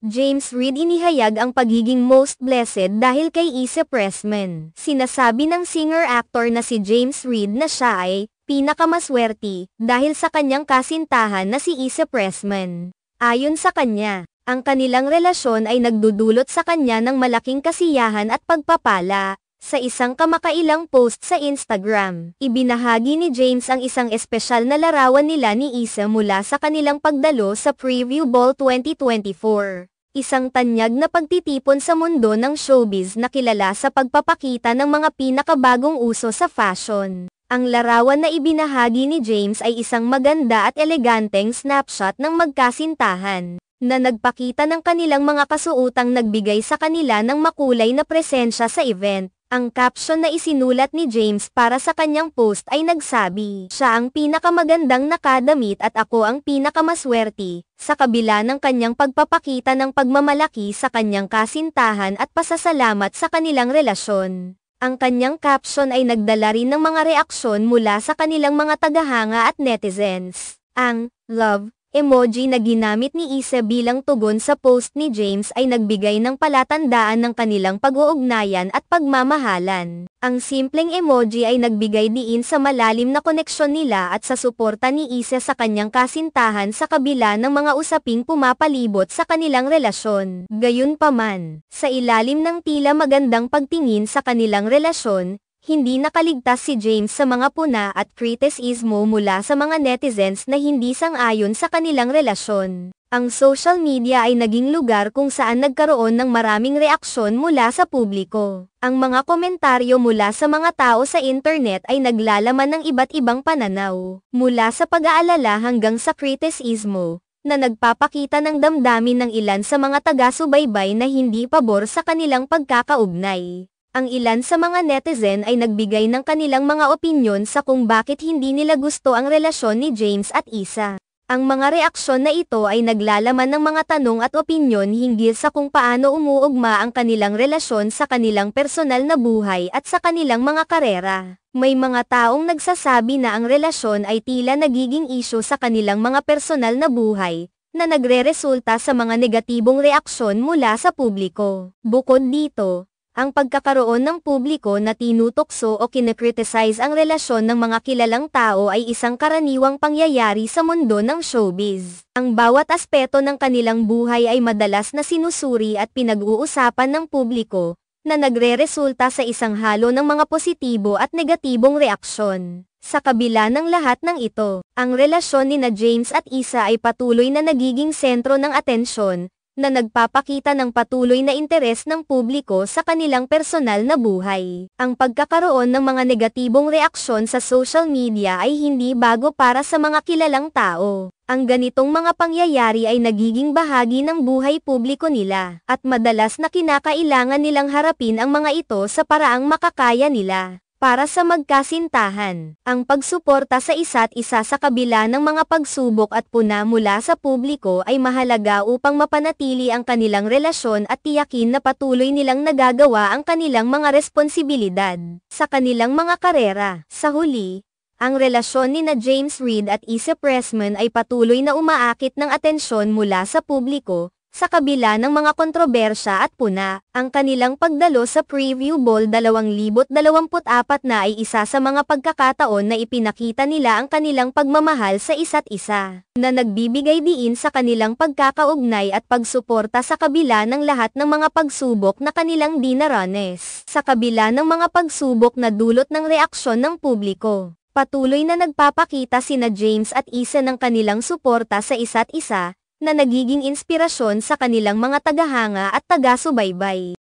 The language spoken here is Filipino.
James Reid inihayag ang pagiging most blessed dahil kay Issa Pressman. Sinasabi ng singer-actor na si James Reid na siya ay pinakamaswerte dahil sa kanyang kasintahan na si Issa Pressman. Ayon sa kanya, ang kanilang relasyon ay nagdudulot sa kanya ng malaking kasiyahan at pagpapala. Sa isang kamakailang post sa Instagram, ibinahagi ni James ang isang espesyal na larawan nila ni Issa mula sa kanilang pagdalo sa Preview Ball 2024. Isang tanyag na pagtitipon sa mundo ng showbiz na kilala sa pagpapakita ng mga pinakabagong uso sa fashion. Ang larawan na ibinahagi ni James ay isang maganda at eleganteng snapshot ng magkasintahan, na nagpakita ng kanilang mga kasuotang nagbigay sa kanila ng makulay na presensya sa event. Ang caption na isinulat ni James para sa kanyang post ay nagsabi, "Siya ang pinakamagandang nakadamit at ako ang pinakamaswerte," sa kabila ng kanyang pagpapakita ng pagmamalaki sa kanyang kasintahan at pasasalamat sa kanilang relasyon. Ang kanyang caption ay nagdala rin ng mga reaksyon mula sa kanilang mga tagahanga at netizens. Ang love emoji na ginamit ni Issa bilang tugon sa post ni James ay nagbigay ng palatandaan ng kanilang pag-uugnayan at pagmamahalan. Ang simpleng emoji ay nagbigay diin sa malalim na koneksyon nila at sa suporta ni Issa sa kanyang kasintahan sa kabila ng mga usaping pumapalibot sa kanilang relasyon. Gayunpaman, sa ilalim ng tila magandang pagtingin sa kanilang relasyon, hindi nakaligtas si James sa mga puna at kritisismo mula sa mga netizens na hindi sang-ayon sa kanilang relasyon. Ang social media ay naging lugar kung saan nagkaroon ng maraming reaksyon mula sa publiko. Ang mga komentaryo mula sa mga tao sa internet ay naglalaman ng iba't ibang pananaw, mula sa pag-aalala hanggang sa kritisismo, na nagpapakita ng damdamin ng ilan sa mga taga-subaybay na hindi pabor sa kanilang pagkakaugnay. Ang ilan sa mga netizen ay nagbigay ng kanilang mga opinyon sa kung bakit hindi nila gusto ang relasyon ni James at Issa. Ang mga reaksyon na ito ay naglalaman ng mga tanong at opinyon hinggil sa kung paano umuugma ang kanilang relasyon sa kanilang personal na buhay at sa kanilang mga karera. May mga taong nagsasabi na ang relasyon ay tila nagiging isyu sa kanilang mga personal na buhay, na nagreresulta sa mga negatibong reaksyon mula sa publiko. Bukod dito, ang pagkakaroon ng publiko na tinutokso o kinekriticize ang relasyon ng mga kilalang tao ay isang karaniwang pangyayari sa mundo ng showbiz. Ang bawat aspeto ng kanilang buhay ay madalas na sinusuri at pinag-uusapan ng publiko, na nagreresulta sa isang halo ng mga positibo at negatibong reaksyon. Sa kabila ng lahat ng ito, ang relasyon ni James at Issa ay patuloy na nagiging sentro ng atensyon, na nagpapakita ng patuloy na interes ng publiko sa kanilang personal na buhay. Ang pagkakaroon ng mga negatibong reaksyon sa social media ay hindi bago para sa mga kilalang tao. Ang ganitong mga pangyayari ay nagiging bahagi ng buhay publiko nila, at madalas na kinakailangan nilang harapin ang mga ito sa paraang makakaya nila. Para sa magkasintahan, ang pagsuporta sa isa't isa sa kabila ng mga pagsubok at puna mula sa publiko ay mahalaga upang mapanatili ang kanilang relasyon at tiyakin na patuloy nilang nagagawa ang kanilang mga responsibilidad sa kanilang mga karera. Sa huli, ang relasyon ni James Reid at Issa Pressman ay patuloy na umaakit ng atensyon mula sa publiko, sa kabila ng mga kontrobersya at puna. Ang kanilang pagdalo sa Preview Ball 2024 na ay isa sa mga pagkakataon na ipinakita nila ang kanilang pagmamahal sa isa't isa, na nagbibigay diin sa kanilang pagkakaugnay at pagsuporta sa kabila ng lahat ng mga pagsubok na kanilang dinaranas. Sa kabila ng mga pagsubok na dulot ng reaksyon ng publiko, patuloy na nagpapakita sina James at Issa ng kanilang suporta sa isa't isa, na nagiging inspirasyon sa kanilang mga tagahanga at taga-subaybay.